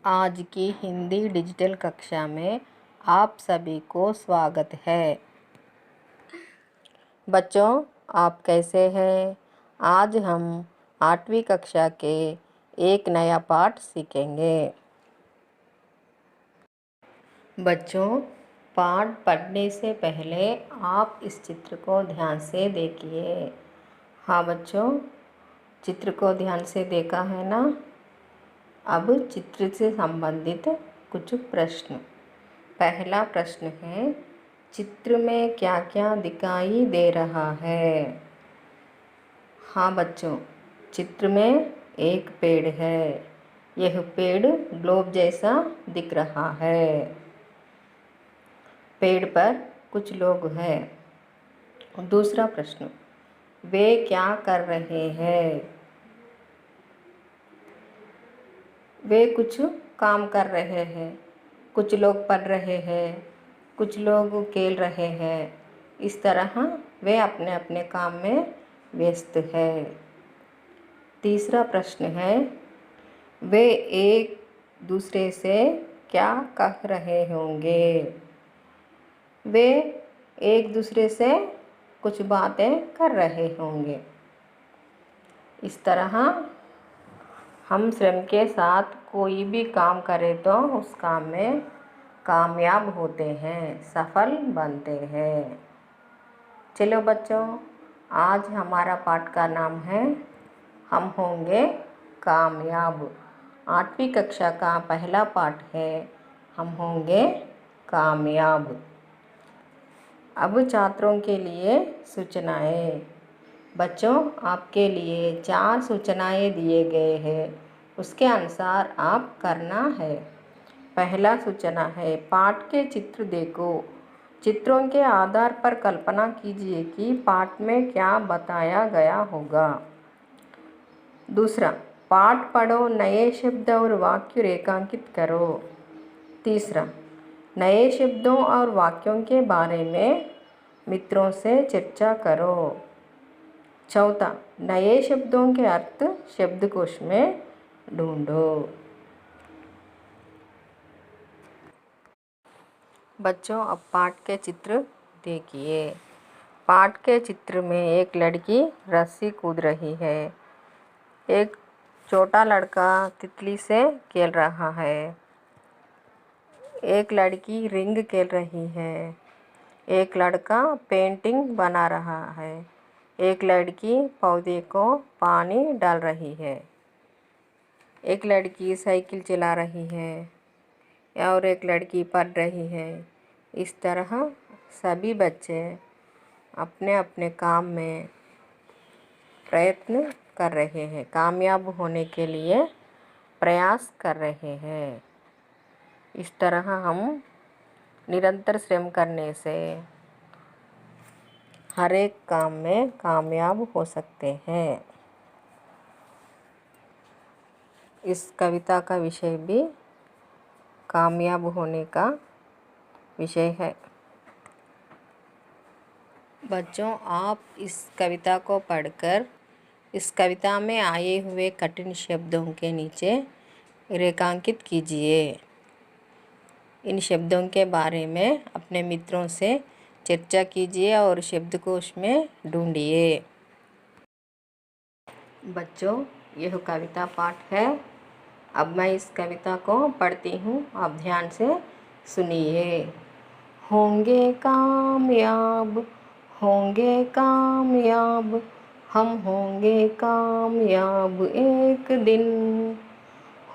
आज की हिंदी डिजिटल कक्षा में आप सभी को स्वागत है। बच्चों, आप कैसे हैं? आज हम 8वीं कक्षा के एक नया पाठ सीखेंगे। बच्चों, पाठ पढ़ने से पहले आप इस चित्र को ध्यान से देखिए। हाँ बच्चों, चित्र को ध्यान से देखा है ना? अब चित्र से संबंधित कुछ प्रश्न। पहला प्रश्न है, चित्र में क्या क्या दिखाई दे रहा है? हाँ बच्चों, चित्र में एक पेड़ है। यह पेड़ ग्लोब जैसा दिख रहा है। पेड़ पर कुछ लोग हैं। दूसरा प्रश्न, वे क्या कर रहे हैं? वे कुछ काम कर रहे हैं। कुछ लोग पढ़ रहे हैं, कुछ लोग खेल रहे हैं। इस तरह वे अपने अपने काम में व्यस्त है। तीसरा प्रश्न है, वे एक दूसरे से क्या कह रहे होंगे? वे एक दूसरे से कुछ बातें कर रहे होंगे। इस तरह हम स्वयं के साथ कोई भी काम करें तो उस काम में कामयाब होते हैं, सफल बनते हैं। चलो बच्चों, आज हमारा पाठ का नाम है हम होंगे कामयाब। 8वीं कक्षा का पहला पाठ है हम होंगे कामयाब। अब छात्रों के लिए सूचनाएं। बच्चों, आपके लिए 4 सूचनाएं दिए गए हैं, उसके अनुसार आप करना है। पहला सूचना है, पाठ के चित्र देखो। चित्रों के आधार पर कल्पना कीजिए कि पाठ में क्या बताया गया होगा। दूसरा, पाठ पढ़ो, नए शब्द और वाक्य रेखांकित करो। तीसरा, नए शब्दों और वाक्यों के बारे में मित्रों से चर्चा करो। चौथा, नए शब्दों के अर्थ शब्दकोश में ढूंढो। बच्चों, अब पाठ के चित्र देखिए। पाठ के चित्र में एक लड़की रस्सी कूद रही है। एक छोटा लड़का तितली से खेल रहा है। एक लड़की रिंग खेल रही है। एक लड़का पेंटिंग बना रहा है। एक लड़की पौधे को पानी डाल रही है। एक लड़की साइकिल चला रही है और एक लड़की पढ़ रही है। इस तरह सभी बच्चे अपने अपने काम में प्रयत्न कर रहे हैं, कामयाब होने के लिए प्रयास कर रहे हैं। इस तरह हम निरंतर श्रम करने से हर एक काम में कामयाब हो सकते हैं। इस कविता का विषय भी कामयाब होने का विषय है। बच्चों, आप इस कविता को पढ़कर इस कविता में आए हुए कठिन शब्दों के नीचे रेखांकित कीजिए। इन शब्दों के बारे में अपने मित्रों से चर्चा कीजिए और शब्दकोश में ढूंढिए। बच्चों, यह कविता पाठ है। अब मैं इस कविता को पढ़ती हूँ, आप ध्यान से सुनिए। होंगे कामयाब, होंगे कामयाब, हम होंगे कामयाब एक दिन।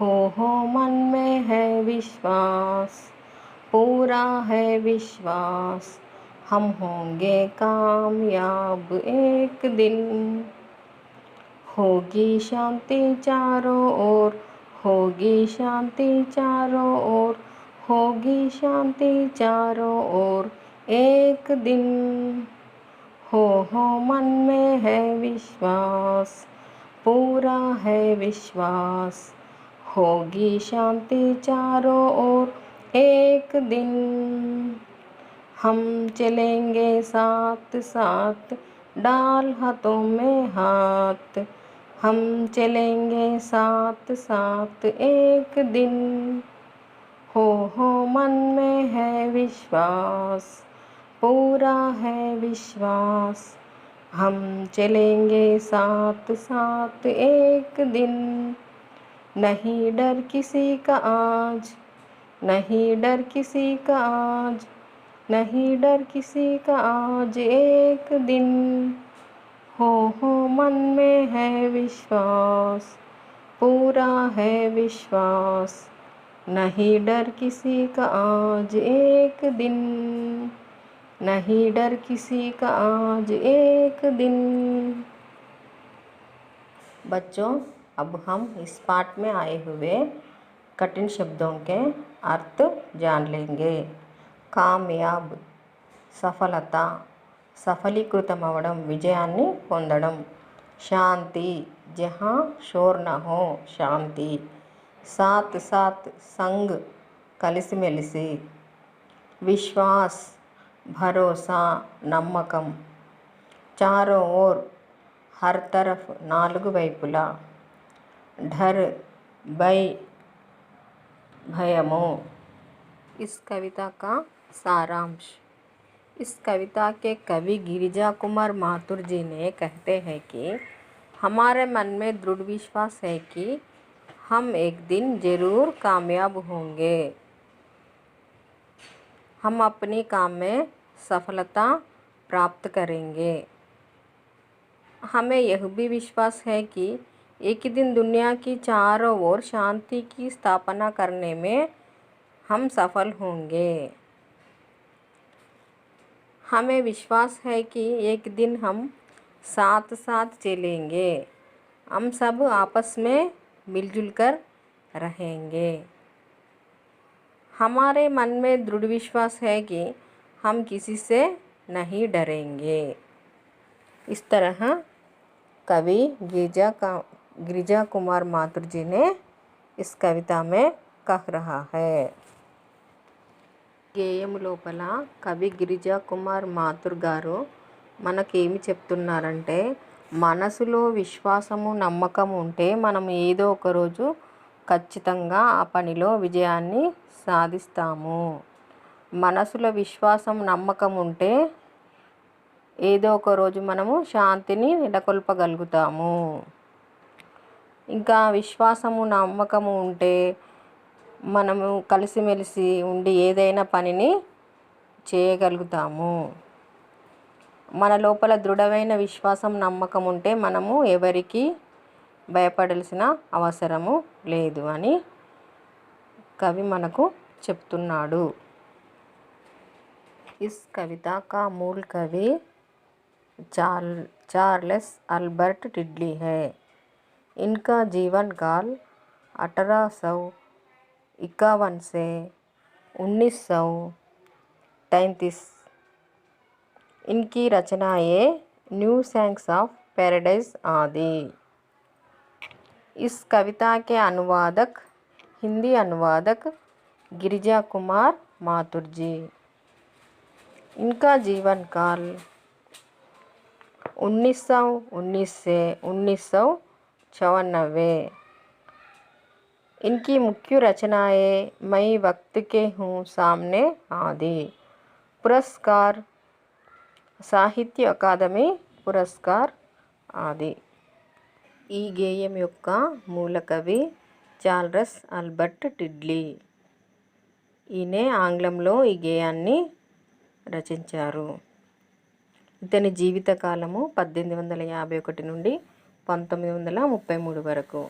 हो मन में है विश्वास, पूरा है विश्वास, हम होंगे कामयाब एक दिन। होगी शांति चारों ओर, होगी शांति चारों ओर, होगी शांति चारों ओर एक दिन। हो मन में है विश्वास, पूरा है विश्वास, होगी शांति चारों ओर एक दिन। हम चलेंगे साथ साथ, डाल हाथों में हाथ, हम चलेंगे साथ साथ एक दिन, हो मन में है विश्वास, पूरा है विश्वास। हम चलेंगे साथ साथ एक दिन, नहीं डर किसी का आज, नहीं डर किसी का आज, नहीं डर किसी का आज एक दिन, हो मन में है विश्वास, पूरा है विश्वास। नहीं डर किसी का आज एक दिन, नहीं डर किसी का आज एक दिन। बच्चों, अब हम इस पाठ में आए हुए कठिन शब्दों के अर्थ जान लेंगे। కామయాబ్ సఫలత, సఫలీకృతం అవ్వడం, విజయాన్ని పొందడం. శాంతి జహా షోర్ నా హో శాంతి. సాత్ సాత్ సంగ్ కలిసిమెలిసి. విశ్వాస్ భరోసా నమ్మకం. చారో ఓర్ హర్ తరఫ్ నాలుగు వైపులా. ఢర్ భై భయము. इस कविता का सारांश। इस कविता के कवि गिरिजा कुमार माथुर जी ने कहते हैं कि हमारे मन में दृढ़ विश्वास है कि हम एक दिन ज़रूर कामयाब होंगे। हम अपनी काम में सफलता प्राप्त करेंगे। हमें यह भी विश्वास है कि एक दिन दुनिया की चारों ओर शांति की स्थापना करने में हम सफल होंगे। हमें विश्वास है कि एक दिन हम साथ साथ चलेंगे, हम सब आपस में मिलजुल कर रहेंगे। हमारे मन में दृढ़ विश्वास है कि हम किसी से नहीं डरेंगे। इस तरह कवि गिरिजा कुमार माथुर जी ने इस कविता में कह रहा है। గేయం లోపల కవి గిరిజా కుమార్ మాథుర్ గారు మనకేమి చెప్తున్నారంటే, మనసులో విశ్వాసము నమ్మకం ఉంటే మనం ఏదో ఒకరోజు ఖచ్చితంగా ఆ పనిలో విజయాన్ని సాధిస్తాము. మనసులో విశ్వాసం నమ్మకం ఉంటే ఏదో ఒక రోజు మనము శాంతిని నెలకొల్పగలుగుతాము. ఇంకా విశ్వాసము నమ్మకము ఉంటే మనము కలిసిమెలిసి ఉండి ఏదైనా పనిని చేయగలుగుతాము. మన లోపల దృఢమైన విశ్వాసం నమ్మకం ఉంటే మనము ఎవరికి భయపడాల్సిన అవసరము లేదు అని కవి మనకు చెప్తున్నాడు. इस कविता का मूल कवि चार्ल्स अल्बर्ट टिडली है। इनका जीवन काल 1851 से 1933। इनकी रचनाएं न्यू सॉन्ग्स ऑफ पैराडाइज आदि। इस कविता के अनुवादक हिंदी अनुवादक गिरिजा कुमार माथुर जी। इनका जीवन काल 1919 से 1994। इनकी मुख्य रचनाएं मैं वक्त के हूँ सामने आदि। पुरस्कार साहित्य अकादमी पुरस्कार आदि। ఈ గేయం యొక్క మూల కవి చార్లెస్ ఆల్బర్ట్ టిడ్లీ. ఈయనే ఆంగ్లంలో ఈ గేయాన్ని రచించారు. ఇతని జీవితకాలము 1851 నుండి 1933 వరకు.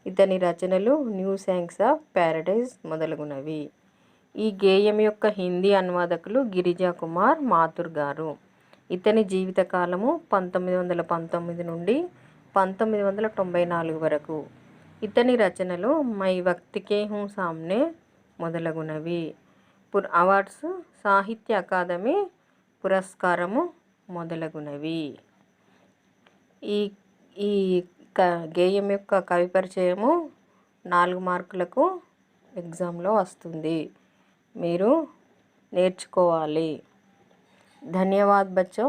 ఇతని రచనలు న్యూ సాంగ్స్ ఆఫ్ ప్యారడైజ్ మొదలగునవి. ఈ గేయం యొక్క హిందీ అనువాదకులు గిరిజా కుమార్ మాథుర్ గారు. ఇతని జీవితకాలము 1919 నుండి 1994 వరకు. ఇతని రచనలు మై వక్త్ కే హూ సామ్నే మొదలగునవి. అవార్డ్స్ సాహిత్య అకాదమీ పురస్కారము మొదలగునవి. ఈ ఈ గేయం యొక్క కవి పరిచయము 4 మార్కులకు ఎగ్జామ్లో వస్తుంది. మీరు నేర్చుకోవాలి. ధన్యవాద్ బచ్చో.